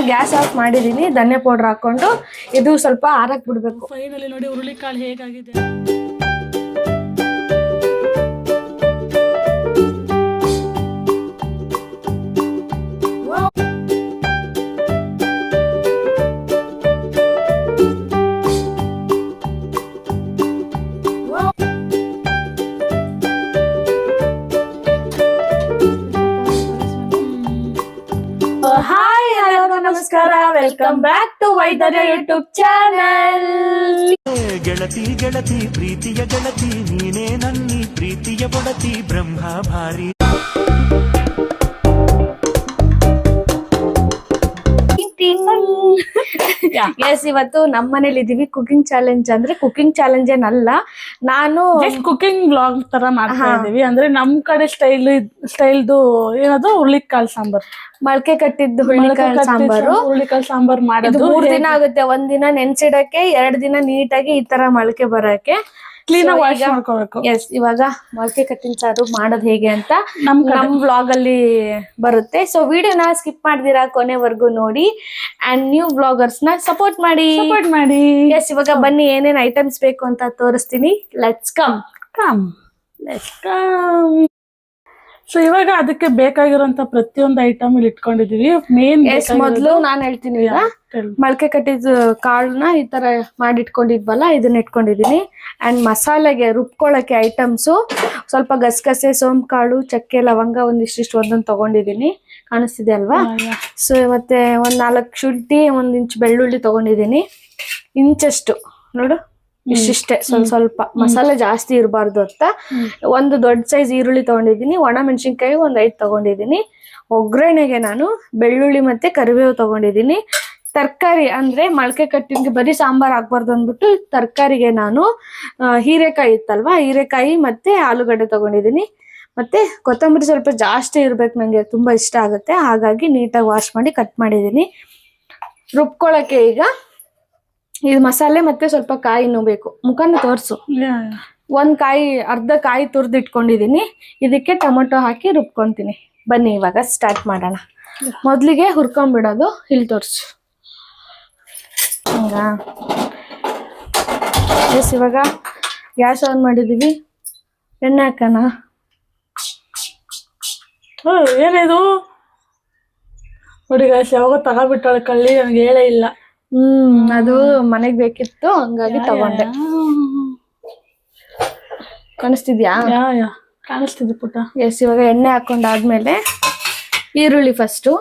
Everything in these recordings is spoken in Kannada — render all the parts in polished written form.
ಗ್ಯಾಸ್ ಆಫ್ ಮಾಡಿದೀನಿ, ಧನ್ಯ ಪೌಡರ್ ಹಾಕೊಂಡು ಇದು ಸ್ವಲ್ಪ ಆರಕ್ಕೆ ಬಿಡ್ಬೇಕು. ಫೈನಲಿ ನೋಡಿ ಹುರುಳಿಕಾಳು ಹೇಗಾಗಿದೆ. ನಮಸ್ಕಾರ, ವೆಲ್ಕಮ್ ಬ್ಯಾಕ್ ಟು ವೈದ್ಯರ ಯೂಟ್ಯೂಬ್ ಚಾನೆಲ್. ಗೆಳತಿ ಗೆಳತಿ ಪ್ರೀತಿಯ ಗೆಳತಿ ನೀನೇ ನನ್ನಿ ಪ್ರೀತಿಯ ಬಡತಿ ಬ್ರಹ್ಮ ಭಾರಿ. ಎಸ್, ಇವತ್ತು ನಮ್ಮ ಮನೇಲಿ ಇದೀವಿ. ಕುಕಿಂಗ್ ಚಾಲೆಂಜ್ ಅಂದ್ರೆ ಕುಕಿಂಗ್ ಚಾಲೆಂಜ್ ಏನಲ್ಲ, ನಾನು ಕುಕಿಂಗ್ ಬ್ಲಾಗ್ ತರ ಮಾಡ್ತಾ ಇದೀವಿ. ಅಂದ್ರೆ ನಮ್ ಕಡೆ ಸ್ಟೈಲ್ದು ಏನದು ಹುರುಳಿಕಾಳು ಸಾಂಬಾರ್, ಮೊಳಕೆ ಕಟ್ಟಿದ್ದು ಹುರುಳಿಕಾಳು ಸಾಂಬಾರ್ ಮಾಡೋದು 3 ದಿನ ಆಗುತ್ತೆ. 1 ದಿನ ನೆನ್ಸಿಡಕ್ಕೆ, 2 ದಿನ ನೀಟಾಗಿ ಈ ತರ ಮೊಳಕೆ ಬರಕ್ಕೆ ಕ್ಲೀನ್ ಆಗಿ ವಾಶ್ ಮಾಡ್ಕೋಬೇಕು. ಎಸ್, ಇವಾಗ ಮೊಳಕೆ ಕಟ್ಟಿನ ಸಾರು ಮಾಡೋದು ಹೇಗೆ ಅಂತ ನಮ್ ವ್ಲಾಗ್ ಅಲ್ಲಿ ಬರುತ್ತೆ. ಸೊ ವಿಡಿಯೋನ ಸ್ಕಿಪ್ ಮಾಡ್ದಿರಾ ಕೊನೆವರೆಗೂ ನೋಡಿ ಅಂಡ್ ನ್ಯೂ ವ್ಲಾಗರ್ಸ್ ನ ಸಪೋರ್ಟ್ ಮಾಡಿ. ಎಸ್, ಇವಾಗ ಬನ್ನಿ ಏನೇನ್ ಐಟಮ್ಸ್ ಬೇಕು ಅಂತ ತೋರಿಸ್ತೀನಿ. Let's come. ಸೊ ಇವಾಗ ಅದಕ್ಕೆ ಬೇಕಾಗಿರೋಂತ ಪ್ರತಿಯೊಂದು ಐಟಮ್ ಇಲ್ಲಿ ಇಟ್ಕೊಂಡಿದೀವಿ. ಮೇನ್ ಮೊದ್ಲು ನಾನ್ ಹೇಳ್ತೀನಿ, ಈಗ ಮೊಳಕೆ ಕಟ್ಟಿದ ಕಾಳನ್ನ ಈ ತರ ಮಾಡಿಟ್ಕೊಂಡಿದ್ವಲ್ಲ, ಇದನ್ನ ಇಟ್ಕೊಂಡಿದೀನಿ. ಅಂಡ್ ಮಸಾಲೆಗೆ ರುಬ್ಕೊಳಕ್ಕೆ ಐಟಮ್ಸು ಸ್ವಲ್ಪ ಗಸಗಸೆ, ಸೋಂಪು, ಚಕ್ಕೆ, ಲವಂಗ ಒಂದಿಷ್ಟು ಒಂದೊಂದು ತಗೊಂಡಿದೀನಿ. ಕಾಣಿಸ್ತಿದೆ ಅಲ್ವಾ? ಸೊ ಮತ್ತೆ 4 ಶುಂಠಿ, 1 ಇಂಚ್ ಬೆಳ್ಳುಳ್ಳಿ ತಗೊಂಡಿದೀನಿ. ಇಂಚಷ್ಟು ನೋಡು, ಇಷ್ಟಿಷ್ಟೇ. ಸ್ವಲ್ಪ ಮಸಾಲೆ ಜಾಸ್ತಿ ಇರಬಾರ್ದು ಅಂತ 1 ದೊಡ್ಡ ಸೈಜ್ ಈರುಳ್ಳಿ ತಗೊಂಡಿದೀನಿ. ಒಣ ಮೆಣಸಿನ್ಕಾಯಿ 5 ತಗೊಂಡಿದೀನಿ. ಒಗ್ಗರಣೆಗೆ ನಾನು ಬೆಳ್ಳುಳ್ಳಿ ಮತ್ತೆ ಕರಿಬೇವು ತಗೊಂಡಿದೀನಿ. ತರಕಾರಿ ಅಂದ್ರೆ ಮೊಳಕೆ ಕಟ್ಟಿನ್ಗೆ ಬರೀ ಸಾಂಬಾರ್ ಹಾಕ್ಬಾರ್ದು ಅಂದ್ಬಿಟ್ಟು ತರಕಾರಿಗೆ ನಾನು ಹೀರೆಕಾಯಿ ಇತ್ತಲ್ವಾ, ಹೀರೆಕಾಯಿ ಮತ್ತೆ ಆಲೂಗಡ್ಡೆ ತಗೊಂಡಿದೀನಿ. ಮತ್ತೆ ಕೊತ್ತಂಬರಿ ಸ್ವಲ್ಪ ಜಾಸ್ತಿ ಇರ್ಬೇಕು, ನಂಗೆ ತುಂಬಾ ಇಷ್ಟ ಆಗುತ್ತೆ, ಹಾಗಾಗಿ ನೀಟಾಗಿ ವಾಶ್ ಮಾಡಿ ಕಟ್ ಮಾಡಿದೀನಿ. ರುಬ್ಕೊಳಕ್ಕೆ ಈಗ ಇದು ಮಸಾಲೆ ಮತ್ತೆ ಸ್ವಲ್ಪ ಕಾಯಿನೂ ಬೇಕು. ಮುಖನ ತೋರ್ಸು. 1 ಅರ್ಧ ಕಾಯಿ ತುರ್ದು ಇಟ್ಕೊಂಡಿದೀನಿ. ಇದಕ್ಕೆ ಟೊಮೊಟೊ ಹಾಕಿ ರುಬ್ಕೊಂತೀನಿ. ಬನ್ನಿ ಇವಾಗ ಸ್ಟಾರ್ಟ್ ಮಾಡೋಣ. ಮೊದ್ಲಿಗೆ ಹುರ್ಕೊಂಡ್ಬಿಡೋದು. ಇಲ್ಲಿ ತೋರ್ಸು. ಹಂಗ ಎಸ್, ಇವಾಗ ಗ್ಯಾಸ್ ಆನ್ ಮಾಡಿದೀವಿ. ಎಣ್ಣೆ ಹಾಕೋಣ. ಏನಿದು ನೋಡಿ ಗಾಯ್ಸ್, ಯಾವಾಗ ತಗೋಬಿಟ್ಟಾಳೆ ಕಳ್ಳಿ, ನನಗೆ ಹೇಳೇ ಇಲ್ಲ. ಅದು ಮನೆಗ್ ಬೇಕಿತ್ತು, ಹಂಗಾಗಿ ತಗೊಂಡೆ. ಕಾಣಿಸ್ತಿದ್ಯಾ? ಕಾಣಿಸ್ತಿದ್ದೆ ಪುಟ್ಟ. ಎಸ್, ಇವಾಗ ಎಣ್ಣೆ ಹಾಕೊಂಡಾದ್ಮೇಲೆ ಈರುಳ್ಳಿ ಫಸ್ಟು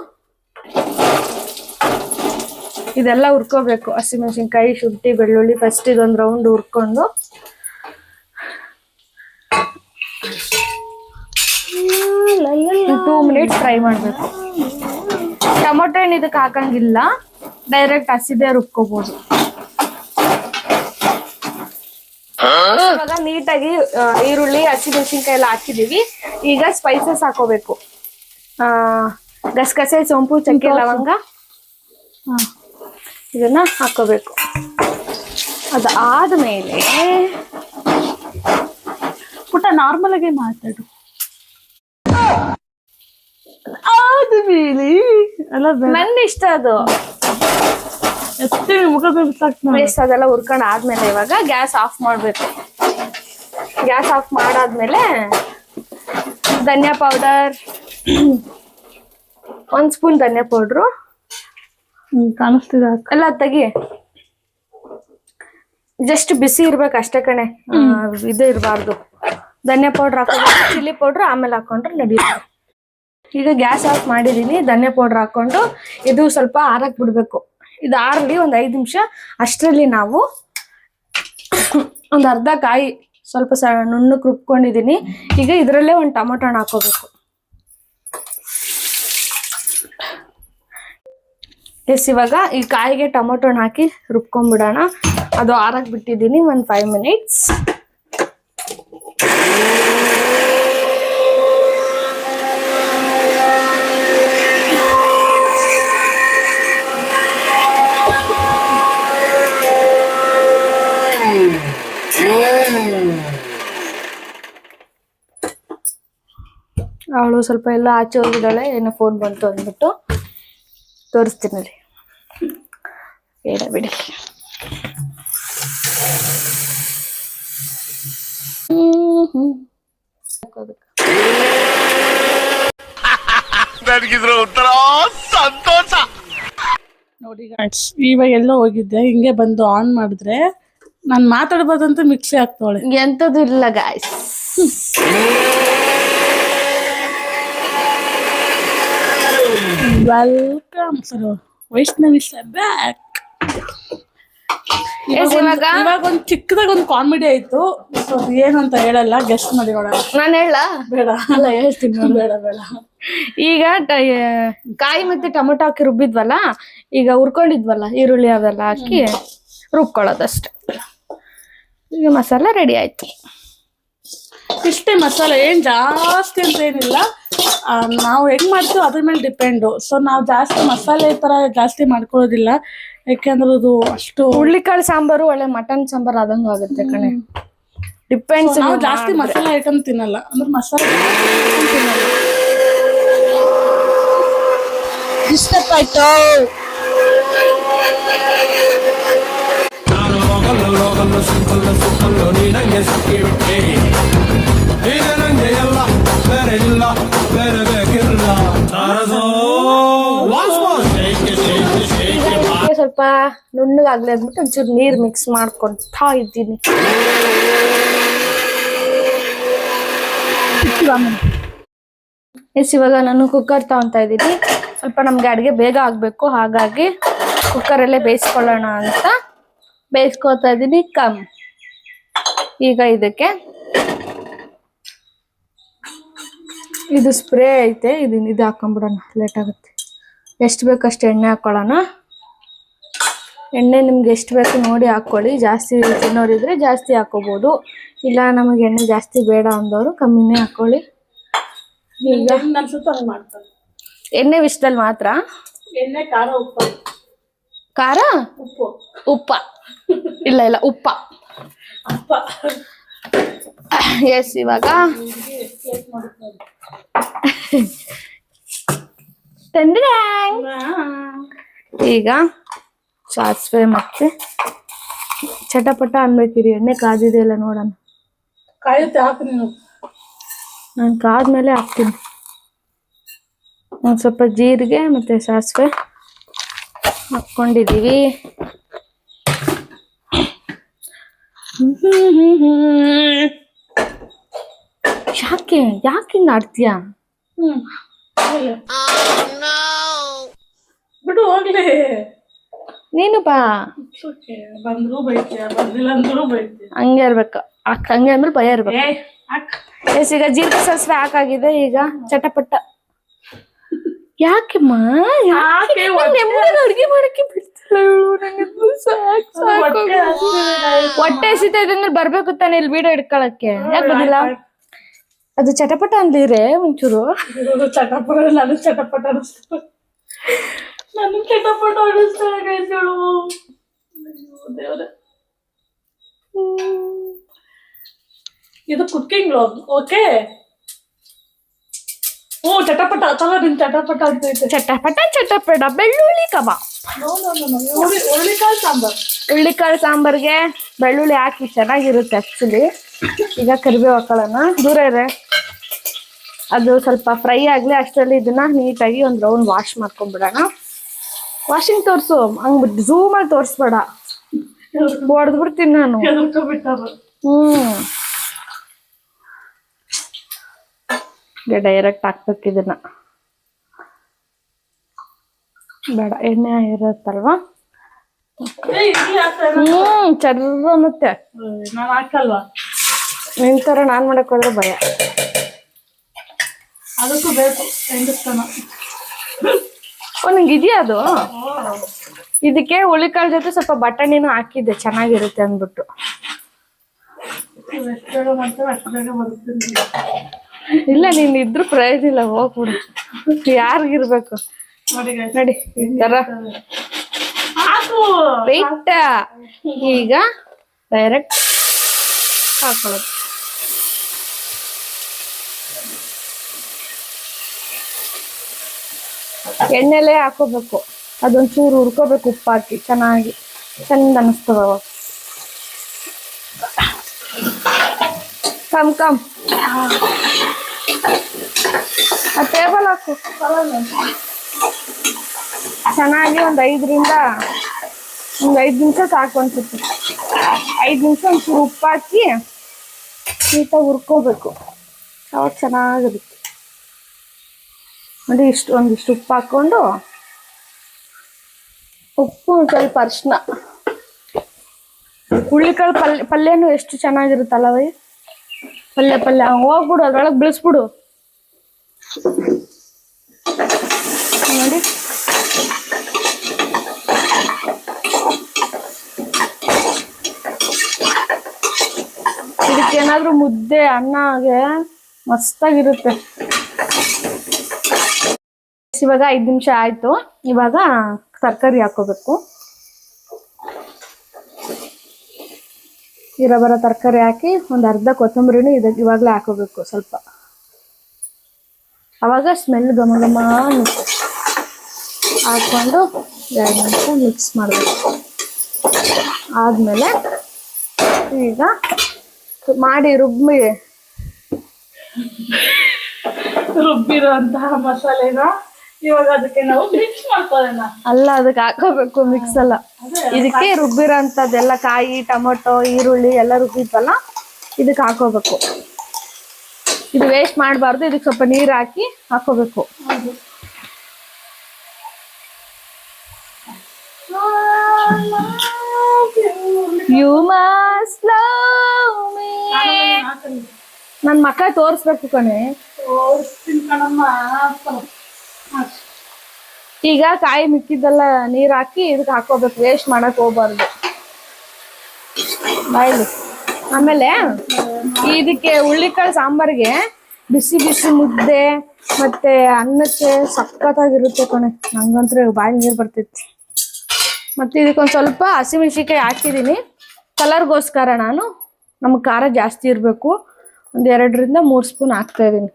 ಇದೆಲ್ಲ ಹುರ್ಕೋಬೇಕು. ಹಸಿಮೆಣಸಿನ್ಕಾಯಿ, ಶುಂಠಿ, ಬೆಳ್ಳುಳ್ಳಿ ಫಸ್ಟ್ ಇದೊಂದು ರೌಂಡ್ ಹುರ್ಕೊಂಡು 2 ಮಿನಿಟ್ಸ್ ಫ್ರೈ ಮಾಡ್ಬೇಕು. ಟೊಮೊಟೊ ಏನು ಇದಕ್ಕೆ ಹಾಕಂಗಿಲ್ಲ, ಡೈರೆಕ್ಟ್ ಹಸಿದೇ ರುಬ್ಕೋಬಹುದು. ಇವಾಗ ನೀಟಾಗಿ ಈರುಳ್ಳಿ, ಹಸಿಮೆಣಸಿನ್ಕಾಯಿ ಎಲ್ಲ ಹಾಕಿದೀವಿ. ಈಗ ಸ್ಪೈಸಸ್ ಹಾಕೋಬೇಕು. ಗಸಗಸೆ, ಸೋಂಪು, ಚಕ್ಕೆ, ಲವಂಗ ಇದನ್ನ ಹಾಕೋಬೇಕು. ಅದಾದ್ಮೇಲೆ ಪುಟ್ಟ ನಾರ್ಮಲ್ ಆಗಿ ಮಾತಾಡು. ಆದ್ಮೇಲೆ ನನ್ನ ಇಷ್ಟ ಅದು. ಅದೆಲ್ಲ ಹುರ್ಕೊಂಡ್ ಆದ್ಮೇಲೆ ಇವಾಗ ಗ್ಯಾಸ್ ಆಫ್ ಮಾಡ್ಬೇಕು. ಗ್ಯಾಸ್ ಆಫ್ ಮಾಡಾದ್ಮೇಲೆ ಧನಿಯಾ ಪೌಡರ್ 1 ಸ್ಪೂನ್ ಧನಿಯಾ ಪೌಡ್ರು ಕಾಣಿಸ್ತಿದೆ ಎಲ್ಲ ತೆಗಿ. ಜಸ್ಟ್ ಬಿಸಿ ಇರ್ಬೇಕು ಅಷ್ಟೇ ಕಣೆ, ಇದು ಇರಬಾರ್ದು. ಧನಿಯಾ ಪೌಡರ್ ಹಾಕೊಂಡು ಚಿಲ್ಲಿ ಪೌಡ್ರ್ ಆಮೇಲೆ ಹಾಕೊಂಡ್ರೆ ನಡೆಯುತ್ತೆ. ಈಗ ಗ್ಯಾಸ್ ಆಫ್ ಮಾಡಿದೀನಿ. ಧನಿಯಾ ಪೌಡರ್ ಹಾಕೊಂಡು ಇದು ಸ್ವಲ್ಪ ಆರಕ್ಕೆ ಬಿಡ್ಬೇಕು. ಇದು ಆರಲಿ 5 ನಿಮಿಷ. ಅಷ್ಟರಲ್ಲಿ ನಾವು ಒಂದು ಅರ್ಧ ಕಾಯಿ ಸ್ವಲ್ಪ ನುಣ್ಣಕ್ಕೆ ರುಬ್ಕೊಂಡಿದೀನಿ. ಈಗ ಇದರಲ್ಲೇ 1 ಟೊಮೊಟೊ ಹಾಕೋಬೇಕು. ಎಸ್, ಇವಾಗ ಈ ಕಾಯಿಗೆ ಟೊಮೊಟೊ ಹಾಕಿ ರುಬ್ಕೊಂಡ್ಬಿಡೋಣ. ಅದು ಆರಕ್ಕೆ ಬಿಟ್ಟಿದ್ದೀನಿ 5 ಮಿನಿಟ್ಸ್. ಅವಳು ಸ್ವಲ್ಪ ಎಲ್ಲ ಆಚೆ ಹೋಗಿದ್ದಾಳೆ, ಏನೋ ಫೋನ್ ಬಂತು ಅಂದ್ಬಿಟ್ಟು ತೋರಿಸ್ತೀನಿ. ಬೇಡ ಬಿಡಿ. ನನಗಿದ್ರ ಉತ್ತರ ಸಂತೋಷ. ನೋಡಿ ಗಾಯ್ಸ್, ಇವಾಗ ಎಲ್ಲೋ ಹೋಗಿದ್ದೆ, ಹಿಂಗೆ ಬಂದು ಆನ್ ಮಾಡಿದ್ರೆ ನಾನು ಮಾತಾಡ್ಬೋದಂತ ಮಿಕ್ಸಿ ಆಗ್ತಾವಳೆ. ಎಂತದು ಇಲ್ಲ guys. Welcome sir, Vaishnavi back. ಇವಾಗ ಒಂದು ಚಿಕ್ಕದಾಗ ಒಂದು ಕಾಮಿಡಿ ಆಯ್ತು. ಸೊ ಏನು ಅಂತ ಹೇಳಲ್ಲ, ಗೆಸ್ಟ್ ಮಾಡಿ ನೋಡೋಣ. ನಾನು ಹೇಳ ಬೇಡ, ಅಲ್ಲ ಹೇಳ್ತೀನಿ. ಬೇಡ ಬೇಡ. ಈಗ ಕಾಯಿ ಮತ್ತೆ ಟೊಮೊಟೊ ಹಾಕಿ ರುಬ್ಬಿದ್ವಲ್ಲ, ಈಗ ಹುರ್ಕೊಂಡಿದ್ವಲ್ಲ ಈರುಳ್ಳಿ ಅವೆಲ್ಲ ಹಾಕಿ ರುಬ್ಕೊಳ್ಳೋದಷ್ಟೆ. ಈಗ ಮಸಾಲ ರೆಡಿ ಆಯ್ತು. ಇಷ್ಟೇ ಮಸಾಲೆ, ಏನ್ ಜಾಸ್ತಿ ಅಂತ ಏನಿಲ್ಲ. ನಾವು ಹೆಂಗ್ ಮಾಡ್ತೀವಿ ಅದ್ರ ಮೇಲೆ ಡಿಪೆಂಡು. ಸೊ ನಾವು ಜಾಸ್ತಿ ಮಸಾಲೆ ತರ ಜಾಸ್ತಿ ಮಾಡ್ಕೊಳ್ಳೋದಿಲ್ಲ, ಯಾಕೆಂದ್ರೆ ಅದು ಅಷ್ಟು. ಹುಳ್ಳಿಕಾಳು ಸಾಂಬಾರು ಒಳ್ಳೆ ಮಟನ್ ಸಾಂಬಾರು ಆದಂಗ ಆಗುತ್ತೆ ಕಣೆ. ಡಿಪೆಂಡ್ಸ್. ನಾವು ಜಾಸ್ತಿ ಮಸಾಲೆ ಐಟಮ್ ತಿನ್ನಲ್ಲ, ಅಂದ್ರೆ ಮಸಾಲೆ ತಿನ್ನಲ್ಲ. ಡಿಸ್ಟರ್ಬ್ ಆಯ್ತು. ಸ್ವಲ್ಪ ನುಣ್ಣಗಾಗ್ಲಿ ಅಂದ್ಬಿಟ್ಟು ಒಂಚೂರು ನೀರ್ ಮಿಕ್ಸ್ ಮಾಡ್ಕೊಂತಾ ಇದ್ದೀನಿ. ಇವಾಗ ನಾನು ಕುಕ್ಕರ್ ತಗೊಂತಾ ಇದ್ದೀನಿ. ಸ್ವಲ್ಪ ನಮ್ಗೆ ಅಡುಗೆ ಬೇಗ ಆಗ್ಬೇಕು, ಹಾಗಾಗಿ ಕುಕ್ಕರಲ್ಲೇ ಬೇಯಿಸ್ಕೊಳ್ಳೋಣ ಅಂತ ಬೇಯಿಸ್ಕೊತಾ ಇದ್ದೀನಿ. ಈಗ ಇದಕ್ಕೆ ಇದು ಸ್ಪ್ರೇ ಐತೆ, ಇದು ಹಾಕೊಂಡ್ಬಿಡೋಣ, ಲೇಟ್ ಆಗುತ್ತೆ. ಎಷ್ಟು ಬೇಕಷ್ಟು ಎಣ್ಣೆ ಹಾಕೊಳ್ಳೋಣ. ಎಣ್ಣೆ ನಿಮ್ಗೆ ಎಷ್ಟು ಬೇಕು ನೋಡಿ ಹಾಕ್ಕೊಳ್ಳಿ. ಜಾಸ್ತಿ ತಿನ್ನೋರಿದ್ರೆ ಜಾಸ್ತಿ ಹಾಕೋಬೋದು, ಇಲ್ಲ ನಮಗೆ ಎಣ್ಣೆ ಜಾಸ್ತಿ ಬೇಡ ಅಂದವರು ಕಮ್ಮಿನೇ ಹಾಕೊಳ್ಳಿ. ಈಗ ಅನ್ಸುತ್ತೆ ಹಂಗೆ ಮಾಡ್ತಾರೆ. ಎಣ್ಣೆ ವಿಷದಲ್ಲಿ ಮಾತ್ರ. ಎಣ್ಣೆ, ಖಾರ, ಉಪ್ಪು. ಖಾರ, ಉಪ್ಪು, ಉಪ್ಪ ಇಲ್ಲ ಉಪ್ಪ. ಎಸ್. ಇವಾಗ ಈಗ ಸಾಸಿವೆ ಮತ್ತೆ ಚಟಪಟ ಅನ್ಬೇಕಿರಿ. ಎಣ್ಣೆ ಕಾದಿದೆ ಇಲ್ಲ ನೋಡೋಣ. ಕಾಯುತ್ತೆ, ಹಾಕು ನೀನು. ನಾನು ಕಾದ್ಮೇಲೆ ಹಾಕ್ತೀನಿ. ಒಂದು ಸ್ವಲ್ಪ ಜೀರಿಗೆ ಮತ್ತೆ ಸಾಸಿವೆ ಹಾಕ್ಕೊಂಡಿದ್ದೀವಿ. ಯಾಕೆ ಹಿಂಗ ಆಡ್ತೀಯಾ? ಬಿಡು ಹೋಗ್ಲಿ. ನೀನು ಬಾ. ಬಂದ್ರು ಬೈತೀಯ, ಬಂದಿಲ್ಲ ಅಂದ್ರು ಬೈತೀಯ. ಹಂಗೆ ಇರ್ಬೇಕು. ಹಂಗೆ ಅಂದ್ರೆ ಭಯ ಇರ್ಬೇಕು. ಎಸ್. ಈಗ ಜೀರಿಗೆ ಸಾಸಿವೆ ಹಾಕಾಗಿದೆ. ಈಗ ಚಟಪಟ. ಯಾಕೆಮ್ಮ ಅಡ್ಗೆ ಮಾಡಕ್ಕೆ ಬಿಡ್ತಾಳೆ? ಹೊಟ್ಟೆ ಹಸಿತಾ ಇದೆ ಅಂದ್ರೆ ಬರ್ಬೇಕು ತಾನೆ ಇಲ್ಲಿ ವಿಡಿಯೋ ಇಟ್ಕೊಳಕ್ಕೆ. ಯಾಕೆ ಬಂದಿಲ್ಲ? ಅದು ಚಟಪಟ ಅಂದಿರೆ ಒಂಚೂರು. ಚಟಪಟ ನಾನು ಚಟಪಟ ಅನಿಸ್ತು. ನನಗೆ ಚಟಪಟ ಅನಿಸ್ತಾಳೆ ದೇವ್ರೆ. ಇದು ಕುಕಿಂಗ್ ವ್ಲಾಗ್, ಓಕೆ? ಓ ಚಟಪಟ ಅಥವಾ ನಿನ್ ಚಟಪಟ ಅಂತೈತೆ. ಚಟಪಟ ಬೆಳ್ಳುಳ್ಳಿ ಕಬಾಬ್. ಹುರುಳಿಕಾಳು ಸಾಂಬಾರ್. ಹುರುಳಿಕಾಳು ಸಾಂಬಾರ್ಗೆ ಬೆಳ್ಳುಳ್ಳಿ ಹಾಕಿ ಚೆನ್ನಾಗಿರುತ್ತೆ ಆಕ್ಚುಲಿ. ಈಗ ಕರಿಬೇವು ಹಾಕೊಳ್ಳೋಣ. ದೂರ ಇದೆ. ಅದು ಸ್ವಲ್ಪ ಫ್ರೈ ಆಗ್ಲಿ ಅಷ್ಟರಲ್ಲಿ ಇದನ್ನ ನೀಟಾಗಿ ಒಂದು ರೌಂಡ್ ವಾಶ್ ಮಾಡ್ಕೊಂಡ್ಬಿಡೋಣ. ವಾಷಿಂಗ್ ತೋರ್ಸು, ಹಂಗ್ ಝೂಮ್ ಆಗಿ ತೋರ್ಸ್ಬೇಡ, ಹೊಡೆದ್ಬಿಡ್ತೀನಿ ನಾನು. ಡೈರೆಕ್ಟ್ ಹಾಕ್ಬೇಕು ಇದನ್ನ. ಬೇಡ, ಎಣ್ಣೆ ಇರತ್ತಲ್ವಾ. ಚರ್ರ ಅನ್ನತ್ತೆ. ನಾನು ಹಾಕಲ್ವಾ? ನಿನ್ ತರ ನಾನ್ ಮಾಡಕ್ ಹೋದ್ರೆ ಭಯ. ಅದಕ್ಕೂ ಬೇಕು ಹೆಂಗಸ್ತಾನ. ಓ, ನಿಂಗೆ ಇದೆಯಾ ಅದು? ಇದಕ್ಕೆ ಹುಳಿಕಾಳು ಜೊತೆ ಸ್ವಲ್ಪ ಬಟಾಣಿನೂ ಹಾಕಿದ್ದೆ, ಚೆನ್ನಾಗಿರುತ್ತೆ ಅಂದ್ಬಿಟ್ಟು. ಇಲ್ಲ, ನೀನ್ ಇದ್ರು ಪ್ರಯೋಜನ ಇಲ್ಲ, ಹೋಗ್ಬಿಡು. ಯಾರಿಗಿರ್ಬೇಕು ನೋಡಿ ಈ ತರ ವೆಯ್ಟ್. ಈಗ ಡೈರೆಕ್ಟ್ ಹಾಕೊಳ್ಳೋದು. ಎಣ್ಣೆಲೆ ಹಾಕೋಬೇಕು. ಅದೊಂಚೂರು ಹುರ್ಕೋಬೇಕು ಉಪ್ಪು ಹಾಕಿ ಚೆನ್ನಾಗಿ ಚಂದ ಅನಿಸ್ತದ ಅವಾಗ. ಕಮ್ ಕಮ್ ಆ ಟೇಬಲ್ ಹಾಕು. ಚೆನ್ನಾಗಿ ಒಂದು 5 ನಿಮಿಷ ಸಾಕು ಅನ್ಸುತ್ತೆ. 5 ನಿಮಿಷ ಒಂಚೂರು ಉಪ್ಪು ಹಾಕಿ ನೀಟಾಗಿ ಹುರ್ಕೋಬೇಕು, ಅವಾಗ ಚೆನ್ನಾಗಿರುತ್ತೆ ನೋಡಿ. ಒಂದಿಷ್ಟು ಉಪ್ಪು ಹಾಕ್ಕೊಂಡು, ಉಪ್ಪು ಸ್ವಲ್ಪ ಅರಿಶಿನ, ಹುಳ್ಳಿಕಾಳು ಪಲ್ಯನೂ ಎಷ್ಟು ಚೆನ್ನಾಗಿರುತ್ತಲ್ಲ ಬೈ. ಪಲ್ಯ ಹೋಗ್ಬಿಡು, ಅದ್ರೊಳಗೆ ಬಿಳಿಸ್ಬಿಡು ನೋಡಿ. ಇದಕ್ಕೇನಾದ್ರೂ ಮುದ್ದೆ ಅನ್ನಗೆ ಮಸ್ತಾಗಿರುತ್ತೆ. ಇವಾಗ 5 ನಿಮಿಷ ಆಯ್ತು. ಇವಾಗ ತರಕಾರಿ ಹಾಕೋಬೇಕು. ಇರಬರ ತರಕಾರಿ ಹಾಕಿ ಒಂದು ಅರ್ಧ ಕೊತ್ತಂಬರಿನೂ ಇದಕ್ಕೆ ಇವಾಗಲೇ ಹಾಕೋಬೇಕು ಸ್ವಲ್ಪ. ಅವಾಗ ಸ್ಮೆಲ್ ಘಮ ಘಮ ಅನ್ನುತ್ತೆ. ಹಾಕ್ಕೊಂಡು 2 ನಿಮಿಷ ಮಿಕ್ಸ್ ಮಾಡಬೇಕು. ಆದಮೇಲೆ ಈಗ ಮಾಡಿ ರುಬ್ಬಿರುವಂತಹ ಮಸಾಲೆನ ಇವಾಗ ಅದಕ್ಕೆ ನಾವು ಮಿಕ್ಸ್ ಮಾಡ್ಕೊಳ್ಳೋಣ. ಅಲ್ಲ, ಅದಕ್ಕೆ ಹಾಕೋಬೇಕು, ಮಿಕ್ಸ್ ಅಲ್ಲ. ಇದಕ್ಕೆ ರುಬ್ಬಿರೋಂಥದ್ದೆಲ್ಲ ಕಾಯಿ, ಟೊಮೊಟೊ, ಈರುಳ್ಳಿ ಎಲ್ಲ ರುಬ್ಬಿದ್ವಲ್ಲ, ಇದಕ್ಕೆ ಹಾಕೋಬೇಕು. ಇದು ವೇಸ್ಟ್ ಮಾಡಬಾರ್ದು. ಇದಕ್ಕೆ ಸ್ವಲ್ಪ ನೀರು ಹಾಕಿ ಹಾಕೋಬೇಕು. You must love me. ನನ್ನ ಮಕ್ಕ ತೋರಿಸ್ಬೇಕು ಕಣೆ. ಈಗ ಕಾಯಿ ಮಿಕ್ಕಿದ್ದೆಲ್ಲ ನೀರ್ ಹಾಕಿ ಇದಕ್ಕೆ ಹಾಕೋಬೇಕು. ವೇಸ್ಟ್ ಮಾಡಕ್ ಹೋಗ್ಬಾರ್ದು. ಬಾಯ್ಲಿ. ಆಮೇಲೆ ಇದಕ್ಕೆ ಹುಳ್ಳಿಕಾಳು ಸಾಂಬಾರ್ಗೆ ಬಿಸಿ ಬಿಸಿ ಮುದ್ದೆ ಮತ್ತೆ ಅನ್ನಕ್ಕೆ ಸಖತ್ತಾಗಿರುತ್ತೆ ಕಣೆ. ನಂಗಂತೂ ಬಾಯಿ ನೀರು ಬರ್ತೈತಿ. ಮತ್ತೆ ಇದಕ್ಕೊಂದು ಸ್ವಲ್ಪ ಹಸಿಮೆಣ್ಸಿನ್ಕಾಯಿ ಹಾಕಿದ್ದೀನಿ ಕಲರ್ಗೋಸ್ಕರ. ನಮ್ಗೆ ಖಾರ ಜಾಸ್ತಿ ಇರಬೇಕು. ಒಂದು 2-3 ಸ್ಪೂನ್ ಹಾಕ್ತಾ ಇದ್ದೀನಿ.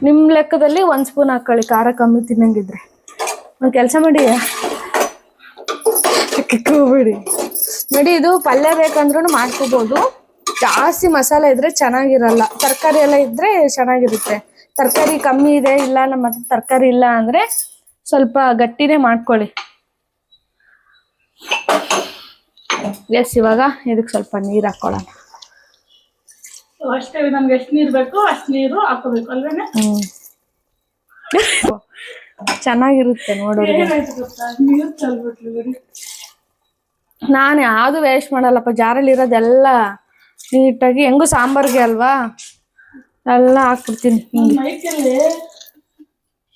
ನಿಮ್ಮ ಲೆಕ್ಕದಲ್ಲಿ 1 ಸ್ಪೂನ್ ಹಾಕೊಳ್ಳಿ, ಖಾರ ಕಮ್ಮಿ ತಿನ್ನಂಗಿದ್ರೆ. ಒಂದು ಕೆಲಸ ಮಾಡಿ, ಹೋಗ್ಬಿಡಿ ನೋಡಿ. ಇದು ಪಲ್ಯ ಬೇಕಂದ್ರೂ ಮಾಡ್ಕೋಬೋದು. ಜಾಸ್ತಿ ಮಸಾಲೆ ಇದ್ರೆ ಚೆನ್ನಾಗಿರಲ್ಲ. ತರಕಾರಿ ಎಲ್ಲ ಇದ್ರೆ ಚೆನ್ನಾಗಿರುತ್ತೆ. ತರಕಾರಿ ಕಮ್ಮಿ ಇದೆ, ಇಲ್ಲ ನಮ್ಮ ಹತ್ರ ತರಕಾರಿ ಇಲ್ಲ ಅಂದರೆ ಸ್ವಲ್ಪ ಗಟ್ಟಿನೇ ಮಾಡ್ಕೊಳ್ಳಿ. ಎಸ್, ಇವಾಗ ಇದಕ್ಕೆ ಸ್ವಲ್ಪ ನೀರು ಹಾಕೊಳ್ಳೋಣ. ಅಷ್ಟೇ, ನಮ್ಗೆ ಎಷ್ಟು ನೀರು ಬೇಕು ಅಷ್ಟು ನೀರು ಹಾಕೋಬೇಕು ಅಲ್ವೇನೆ. ಚೆನ್ನಾಗಿರುತ್ತೆ ನೋಡೋರಿಗೆ. ನೀರು ಚಲ್ಬಿಟ್ಲಿ. ನಾನು ಯಾವುದು ವೇಸ್ಟ್ ಮಾಡಲ್ಲಪ್ಪ. ಜಾರಲ್ಲಿ ಇರೋದೆಲ್ಲ ನೀಟಾಗಿ ಹೆಂಗು ಸಾಂಬಾರ್ಗೆ ಅಲ್ವಾ ಎಲ್ಲ ಹಾಕ್ಬಿಡ್ತೀನಿ. ಮೈಕಲ್ಲಿ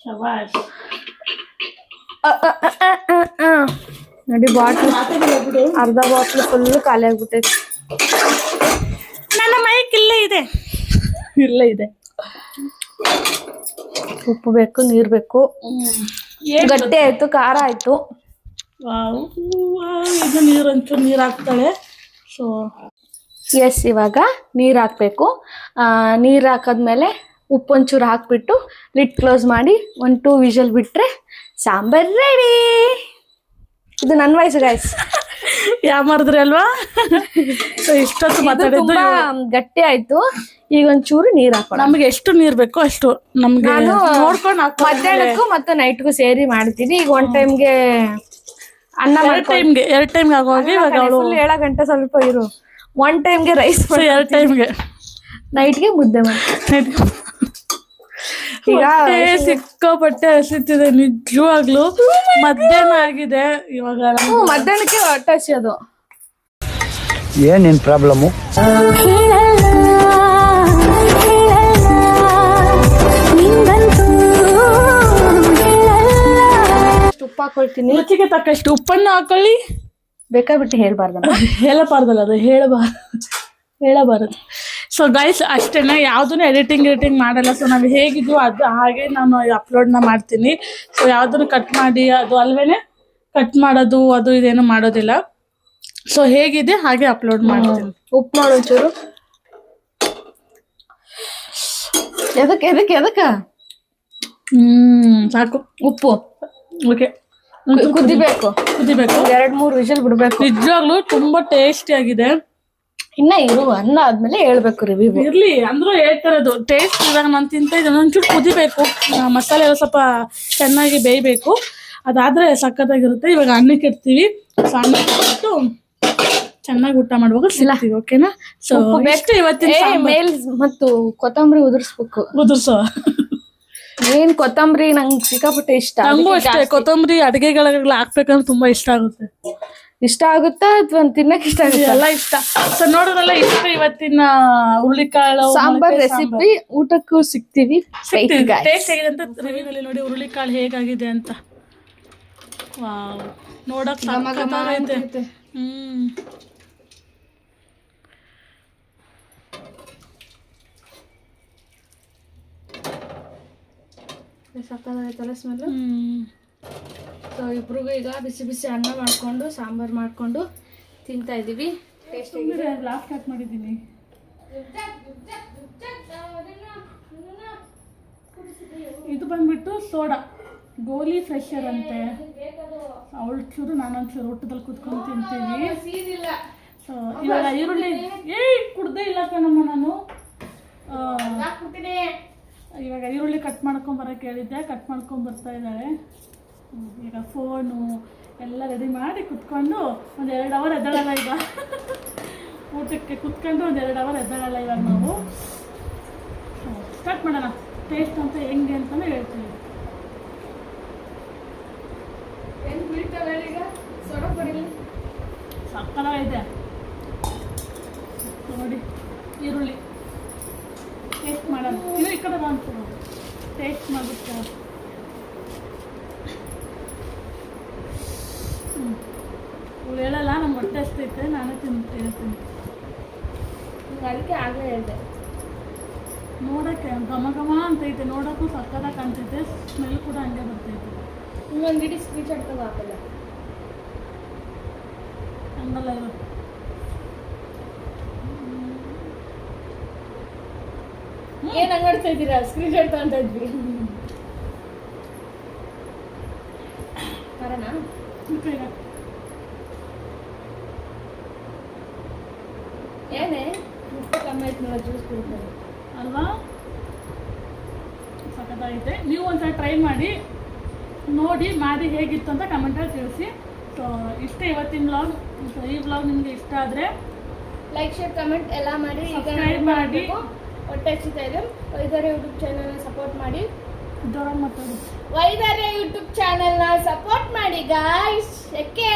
ಶಬಾಷ್. ನೋಡಿ, ಬಾಟ್ಲ್ ಅರ್ಧ ಬಾಟ್ಲ್ ಫುಲ್ಲು ಖಾಲಿ ಆಗ್ಬಿಟ್ಟೈತಿ. ನನ್ನ ಮೈಕ್ ಇಲ್ಲೇ ಇದೆ. ಉಪ್ಪು ಬೇಕು, ನೀರು ಬೇಕು. ಗಟ್ಟಿ ಆಯ್ತು, ಖಾರ ಆಯ್ತು. ಇದು ನೀರು ಒಂಚೂರು ನೀರು ಹಾಕ್ತಾಳೆ. ಸೊ ಎಸ್, ಇವಾಗ ನೀರು ಹಾಕಬೇಕು. ನೀರು ಹಾಕಿದ್ಮೇಲೆ ಉಪ್ಪು ಒಂಚೂರು ಹಾಕ್ಬಿಟ್ಟು ಲಿಡ್ ಕ್ಲೋಸ್ ಮಾಡಿ 1-2 ವಿಷಲ್ ಬಿಟ್ಟರೆ ಸಾಂಬಾರ್ ರೆಡಿ. ಇದು ನನ್ನ ವಯಸ್ಸು ಗಾಯ್ಸ್. ಮಾಡಿದ್ರಿ ಅಲ್ವಾ. ಇಷ್ಟೊತ್ತು ಮಾತಾಡಿದ್ದು ಗಟ್ಟಿ ಆಯ್ತು. ಈಗ ಒಂಚೂರು ನೀರು ಹಾಕೋಣ. ನಮ್ಗೆ ಎಷ್ಟು ನೀರು ಬೇಕೋ ಅಷ್ಟು ನಮ್ಗೆ ನೋಡ್ಕೊಂಡು ಮಧ್ಯಾಹ್ನಕ್ಕೂ ಮತ್ತು ನೈಟ್ಗೂ ಸೇರಿ ಮಾಡ್ತೀನಿ. ಈಗ 1 ಟೈಮ್ಗೆ ಅನ್ನ ಟೈಮ್ಗೆ 2 ಟೈಮ್ಗೆ ಆಗೋಗಿ ಇವಾಗ ಅವಳು 7 ಗಂಟೆ ಸ್ವಲ್ಪ ಇರು. 1 ಟೈಮ್ಗೆ ರೈಸ್, 2 ಟೈಮ್ಗೆ ನೈಟ್ಗೆ ಮುದ್ದೆ ಮಾಡ್ತೀನಿ. ಈಗ ಸಿಕ್ಕಾಪಟ್ಟೆ ಹಸಿತಿದೆ ನಿಜವಾಗ್ಲು. ಮಧ್ಯಾಹ್ನ ಆಗಿದೆ ಇವಾಗ. ಮಧ್ಯಾಹ್ನಕ್ಕೆ ಹೊಟ್ಟೆ ಹಸಿಯೋದು. ಏನೇನ್ ಪ್ರಾಬ್ಲಮ್ಮು? ಉಪ್ಪು ಹಾಕೊಳ್ತೀನಿ. ರುಚಿಗೆ ತಕ್ಕಷ್ಟು ಉಪ್ಪನ್ನು ಹಾಕೊಳ್ಳಿ. ಬೇಕಾಬಿಟ್ಟು ಹೇಳ್ಬಾರ್ದಲ್ಲ. ಹೇಳಬಾರ್ದಲ್ಲ, ಅದು ಹೇಳಬಾರದು. ಸೊ ಗೈಸ್, ಅಷ್ಟೇನೆ. ಯಾವುದನ್ನು ಎಡಿಟಿಂಗ್ ಮಾಡಲ್ಲ. ಸೊ ನಾವು ಹೇಗಿದ್ವು ಅದು ಹಾಗೆ ನಾನು ಅಪ್ಲೋಡ್ನ ಮಾಡ್ತೀನಿ. ಸೊ ಯಾವುದನ್ನು ಕಟ್ ಮಾಡಿ ಅದು ಅಲ್ವೇನೆ ಕಟ್ ಮಾಡೋದು ಅದು ಇದೇನು ಮಾಡೋದಿಲ್ಲ. ಸೊ ಹೇಗಿದೆ ಹಾಗೆ ಅಪ್ಲೋಡ್ ಮಾಡ್ತೀನಿ. ಉಪ್ಪು ಮಾಡು ಒಂಚೂರು. ಎದಕ್ಕೆ ಸಾಕು ಉಪ್ಪು. ಓಕೆ, ಕುದಿಬೇಕು, ಕುದಿಬೇಕು. 2-3 ವಿಷಲ್ ಬಿಡ್ಬೇಕು. ನಿಜವಾಗ್ಲೂ ತುಂಬಾ ಟೇಸ್ಟಿ ಆಗಿದೆ. ಇನ್ನ ಇರು ಅನ್ನ ಆದ್ಮೇಲೆ ಹೇಳ್ಬೇಕು ರಿವ್ಯೂ. ಇರ್ಲಿ ಅಂದ್ರೂ ಹೇಳ್ತಾರದು ಟೇಸ್ಟ್ ಇವಾಗ ನಾನು ತಿಂತ ಇದ್ದೀನಿ. ಒಂಚೂರು ಕುದಿಬೇಕು, ಮಸಾಲೆ ಎಲ್ಲ ಸ್ವಲ್ಪ ಚೆನ್ನಾಗಿ ಬೇಯಬೇಕು, ಅದಾದ್ರೆ ಸಖತ್ತಾಗಿರುತ್ತೆ. ಇವಾಗ ಅನ್ನಕ್ಕೆ ಇಡ್ತೀವಿ. ಸೊ ಅನ್ನಕ್ಕೆ ಇಟ್ಟು ಚೆನ್ನಾಗಿ ಊಟ ಮಾಡುವಾಗ ಸಿಗ್ತೀವಿ. ಓಕೆನಾ? ಸೊ ಎಷ್ಟು ಇವತ್ತಿನ ಮೇಲ್ ಮತ್ತು ಕೊತ್ತಂಬರಿ ಉದುರಿಸ್ಬೇಕು. ಉದುರ್ಸೋ ಏನ್ ಕೊತ್ತಂಬರಿ ನಂಗೆ ಸಿಕ್ಕಾಪಟ್ಟೆ ಇಷ್ಟ. ನಂಗೂ ಅಷ್ಟೇ ಕೊತ್ತಂಬರಿ ಅಡಿಗೆಗಳ ಹಾಕ್ಬೇಕಂದ್ರೆ ತುಂಬಾ ಇಷ್ಟ ಆಗುತ್ತೆ. ಇಷ್ಟ ಆಗುತ್ತಾ ಅಥವಾ ತಿನ್ನಕ್ ಇಷ್ಟ ಆಗುತ್ತೆ? ಎಲ್ಲ ಇಷ್ಟ. ಸೊ ನೋಡೋದಲ್ಲ ಇಷ್ಟ ಇವತ್ತಿನ ಹುರುಳಿಕಾಳು ಸಾಂಬಾರ್ ರೆಸಿಪಿ. ಊಟಕ್ಕೂ ಸಿಗ್ತೀವಿ. ಟೇಸ್ಟ್ ಹೇಗಿದೆ ಅಂತ ರಿವ್ಯೂನಲ್ಲಿ ನೋಡಿ ಹುರುಳಿಕಾಳು ಹೇಗಾಗಿದೆ ಅಂತ. ವಾವ್, ನೋಡಕ್ ಸಖತ್ತಾಗೈತೆ. ಸಕ್ಕತ್ತಾಗೈತಲ್ಲ ಸ್ಮೆಲ್. ಸೊ ಇಬ್ರಿಗೂ ಈಗ ಬಿಸಿ ಬಿಸಿ ಅನ್ನ ಮಾಡ್ಕೊಂಡು ಸಾಂಬಾರ್ ಮಾಡ್ಕೊಂಡು ತಿಂತಾ ಇದೀವಿ. ಲಾಸ್ಟ್ ಕಟ್ ಮಾಡಿದ್ದೀನಿ. ಇದು ಬಂದ್ಬಿಟ್ಟು ಸೋಡಾ ಗೋಲಿ ಫ್ರೆಶರ್ ಅಂತೆ. ಅವಳು ಚೂರು ನಾನೊಂಚೂರು ಊಟದಲ್ಲಿ ಕುತ್ಕೊಂಡು ತಿಂತೀವಿ. ಸೊ ಇವಾಗ ಈರುಳ್ಳಿ ಕುಡ್ದೇ ಇಲ್ಲ ಕಣಮ್ಮ ನಾನು. ಇವಾಗ ಈರುಳ್ಳಿ ಕಟ್ ಮಾಡ್ಕೊಂಬರಕ್ಕೆ ಹೇಳಿದ್ದೆ, ಕಟ್ ಮಾಡ್ಕೊಂಬರ್ತಾ ಇದ್ದಾಳೆ. ಈಗ ಫೋನು ಎಲ್ಲ ರೆಡಿ ಮಾಡಿ ಕುತ್ಕೊಂಡು 1-2 ಅವರ್ ಎದ್ದಾಳಲ್ಲ ಈಗ. ಊಟಕ್ಕೆ ಕುತ್ಕೊಂಡು 1-2 ಅವರ್ ಎದ್ದಾಳಲ್ಲ ಇವಾಗ ನಾವು. ಸ್ಟಾರ್ಟ್ ಮಾಡೋಣ. ಟೇಸ್ಟ್ ಅಂತ ಹೆಂಗೆ ಅಂತಲೇ ಹೇಳ್ತೀವಿ. ಸಕ್ಕತ್ತಾಗಿದೆ ನೋಡಿ. ಈರುಳ್ಳಿ ಟೇಸ್ಟ್ ಮಾಡೋಣ. ಇದು ಈ ಕಡೆ ಬಂತು, ಟೇಸ್ಟ್ ಮಾಡ್ಬಿಟ್ಟು. ಇವ್ಳು ಹೇಳಲ್ಲ, ನಮ್ಮ ಹೊಟ್ಟೆ ಅಷ್ಟೈತೆ, ನಾನೇ ತಿಂತೀನಿ. ಅದಕ್ಕೆ ಆಗಲೇ ಹೇಳಿದೆ. ನೋಡೋಕ್ಕೆ ಘಮ ಘಮ ಅಂತೈತೆ, ನೋಡೋಕ್ಕೂ ಸಕ್ಕತ್ತಾಗಿ ಕಾಣ್ತೈತೆ, ಸ್ಮೆಲ್ ಕೂಡ ಹಂಗೆ ಬರ್ತೈತೆ. ಇನ್ನೊಂದು ಗಿಡಿ ಸ್ಕ್ರೀಚ್ ಆಡ್ತದೆ ಹಾಕಲ್ಲ ಹಂಗಲ್ಲ ಇದು. ಏನ್ ಹಂಗಾಡ್ತಾ ಇದ್ದೀರಾ? ಸ್ಕ್ರೀನ್ ಶಾಟ್ ಅಂತ ಇದ್ವಿ. ಬರೋಣ ಏನೇ ಉಪ್ಪು ಕಮ್ಮಿ ಆಯ್ತು ನೋಡ, ಜ್ಯೂಸ್ ಕುಡಿತಾರೆ ಅಲ್ವಾ? ಸಖತ್ತಾಗೈತೆ. ನೀವು ಒಂದ್ಸಲ ಟ್ರೈ ಮಾಡಿ ನೋಡಿ, ಮಾಡಿ ಹೇಗಿತ್ತು ಅಂತ ಕಮೆಂಟಲ್ಲಿ ತಿಳಿಸಿ. ಸೊ ಇಷ್ಟೇ ಇವತ್ತಿನ ವ್ಲಾಗ್. ಸೊ ಈ ವ್ಲಾಗ್ ನಿಮಗೆ ಇಷ್ಟ ಆದರೆ ಲೈಕ್, ಶೇರ್, ಕಮೆಂಟ್ ಎಲ್ಲ ಮಾಡಿ. ಸಬ್ಸ್ಕ್ರೈಬ್ ಮಾಡಿ. ಹೊಟ್ಟೆ ಹಚ್ಚಿತಾ ಇದೆ. ವೈದಾರ್ಯ ಯೂಟ್ಯೂಬ್ ಚಾನಲ್ನ ಸಪೋರ್ಟ್ ಮಾಡಿ. ಜೋರಾಗಿ ಮಾತಾಡಿ. ವೈದಾರ್ಯ ಯೂಟ್ಯೂಬ್ ಚಾನಲ್ನ ಸಪೋರ್ಟ್ ಮಾಡಿ ಗಾಯ್ಸ್. ಯಾಕೆ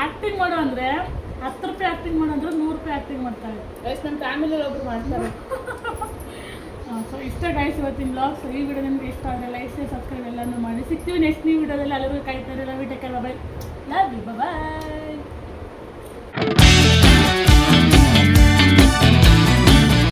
ಆ್ಯಕ್ಟಿಂಗ್ ಮಾಡೋ ಅಂದರೆ 10 ರೂಪಾಯಿ ಆ್ಯಕ್ಟಿಂಗ್ ಮಾಡೋ ಅಂದರೆ 100 ರೂಪಾಯಿ ಆ್ಯಕ್ಟಿಂಗ್ ಮಾಡ್ತಾರೆ ಗೈಸ್. ನಮ್ಮ ಫ್ಯಾಮಿಲಿಯಲ್ಲಿ ಒಬ್ರು ಮಾಡ್ತಾರೆ. ಸೊ ಇಷ್ಟ ಗೈಸ್ ಇವತ್ತಿನ ವ್ಲಾಗ್. ಸೊ ಈ ವಿಡಿಯೋ ನಿಮಗೆ ಇಷ್ಟ ಆದರೆ ಲೈಕ್, ಶೇರ್, ಸಬ್ಸ್ಕ್ರೈಬ್ ಎಲ್ಲನೂ ಮಾಡಿ. ಸಿಗ್ತೀವಿ ನೆಕ್ಸ್ಟ್ ನ್ಯೂ ವಿಡಿಯೋದಲ್ಲಿ. ಅಲ್ಲಿಗೂ ಕಾಯ್ತಾರೆ. Love you, take care, bye. Love you, bye.